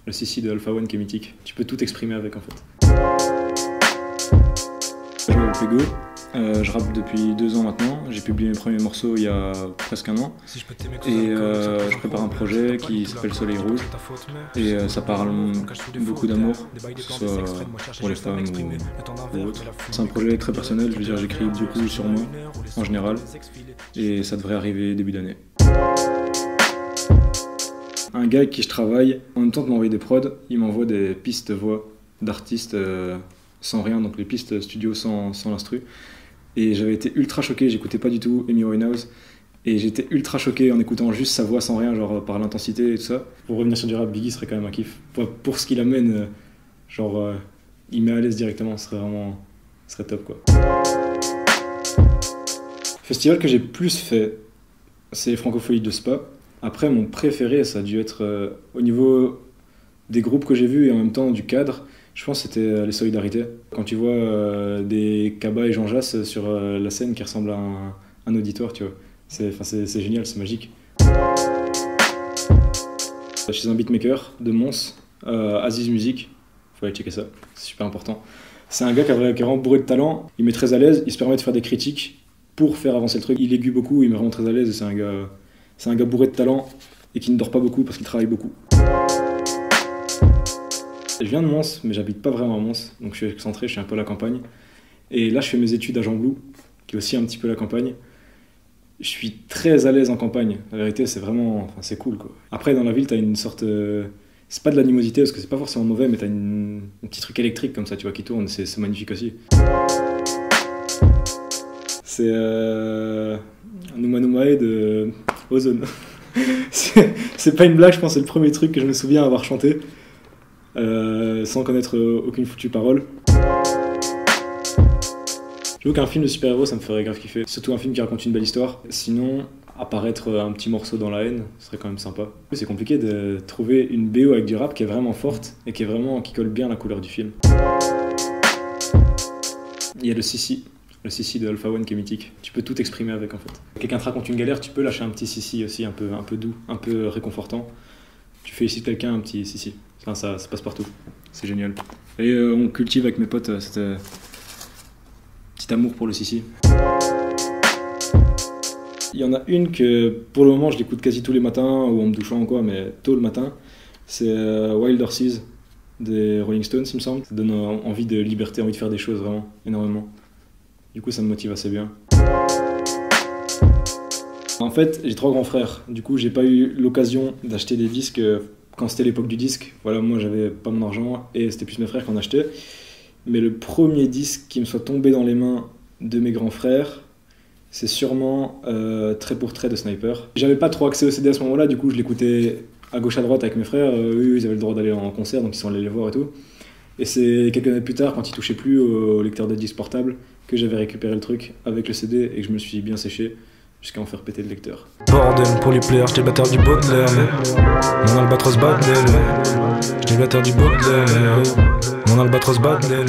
Le CC de Alpha One qui est mythique. Tu peux tout exprimer avec en fait. Je m'appelle Pego, je rappe depuis 2 ans maintenant. J'ai publié mes premiers morceaux il y a presque 1 an. Et je prépare un projet qui s'appelle Soleil Rouge. Et ça parle beaucoup d'amour, que ce soit pour les femmes ou autres. C'est un projet très personnel, je veux dire j'écris beaucoup sur moi en général. Et ça devrait arriver début d'année. Un gars avec qui je travaille, en même temps de m'envoyer des prods, il m'envoie des pistes voix d'artistes sans rien, donc les pistes studio sans l'instru. Et j'avais été ultra choqué, j'écoutais pas du tout Amy Winehouse. Et j'étais ultra choqué en écoutant juste sa voix sans rien, genre par l'intensité et tout ça. Pour revenir sur du rap, Biggie serait quand même un kiff. Pour ce qu'il amène, il met à l'aise directement, ce serait top quoi. Festival que j'ai plus fait, c'est Francofolie de Spa. Après, mon préféré, ça a dû être au niveau des groupes que j'ai vus et en même temps du cadre, je pense que c'était les Solidarités. Quand tu vois des Kaba et Jean Jass sur la scène qui ressemble à un auditoire, tu vois. C'est génial, c'est magique. Chez un beatmaker de Mons, Aziz Music, faut aller checker ça, c'est super important. C'est un gars qui est vraiment bourré de talent, il met très à l'aise, il se permet de faire des critiques pour faire avancer le truc. Il aiguë beaucoup, il met vraiment très à l'aise et c'est un gars bourré de talent et qui ne dort pas beaucoup parce qu'il travaille beaucoup. Je viens de Mons, mais j'habite pas vraiment à Mons, donc je suis excentré, je suis un peu à la campagne. Et là, je fais mes études à Jean-Blou, qui est aussi un petit peu la campagne. Je suis très à l'aise en campagne, la vérité, c'est vraiment... c'est cool, quoi. Après, dans la ville, t'as une sorte... c'est pas de l'animosité, parce que c'est pas forcément mauvais, mais t'as un petit truc électrique comme ça, tu vois, qui tourne, c'est magnifique aussi. C'est Numa Numae de Ozone. C'est pas une blague, je pense, c'est le premier truc que je me souviens avoir chanté. Sans connaître aucune foutue parole. J'avoue qu'un film de super-héros, ça me ferait grave kiffer. Surtout un film qui raconte une belle histoire. Sinon, apparaître un petit morceau dans la haine, ce serait quand même sympa. C'est compliqué de trouver une BO avec du rap qui est vraiment forte et qui colle bien à la couleur du film. Il y a le CC de Alpha One qui est mythique. Tu peux tout exprimer avec en fait. Quelqu'un te raconte une galère, tu peux lâcher un petit CC aussi, un peu doux, un peu réconfortant. Tu félicites quelqu'un, un petit CC. Ça passe partout, c'est génial. Et on cultive avec mes potes cet petit amour pour le CC. Il y en a une que pour le moment je l'écoute quasi tous les matins ou en me douchant ou quoi, mais tôt le matin. C'est Wild Horses des Rolling Stones, il me semble. Ça donne envie de liberté, envie de faire des choses vraiment, énormément. Du coup ça me motive assez bien. En fait, j'ai 3 grands frères, du coup j'ai pas eu l'occasion d'acheter des disques quand c'était l'époque du disque. Voilà, moi j'avais pas mon argent et c'était plus mes frères qui en achetaient. Mais le premier disque qui me soit tombé dans les mains de mes grands frères, c'est sûrement Trait pour Trait de Sniper. J'avais pas trop accès au CD à ce moment-là, du coup je l'écoutais à gauche à droite avec mes frères. Eux ils avaient le droit d'aller en concert, donc ils sont allés les voir et tout. Et c'est quelques années plus tard, quand ils touchaient plus au lecteur de disques portable, que j'avais récupéré le truc avec le CD et que je me suis bien séché jusqu'à en faire péter le lecteur. Bordel, pour les players, j'étais le batteur du Baudelaire. Mon albatros Baudelaire. J'étais le batteur du Baudelaire. Mon albatros Baudelaire.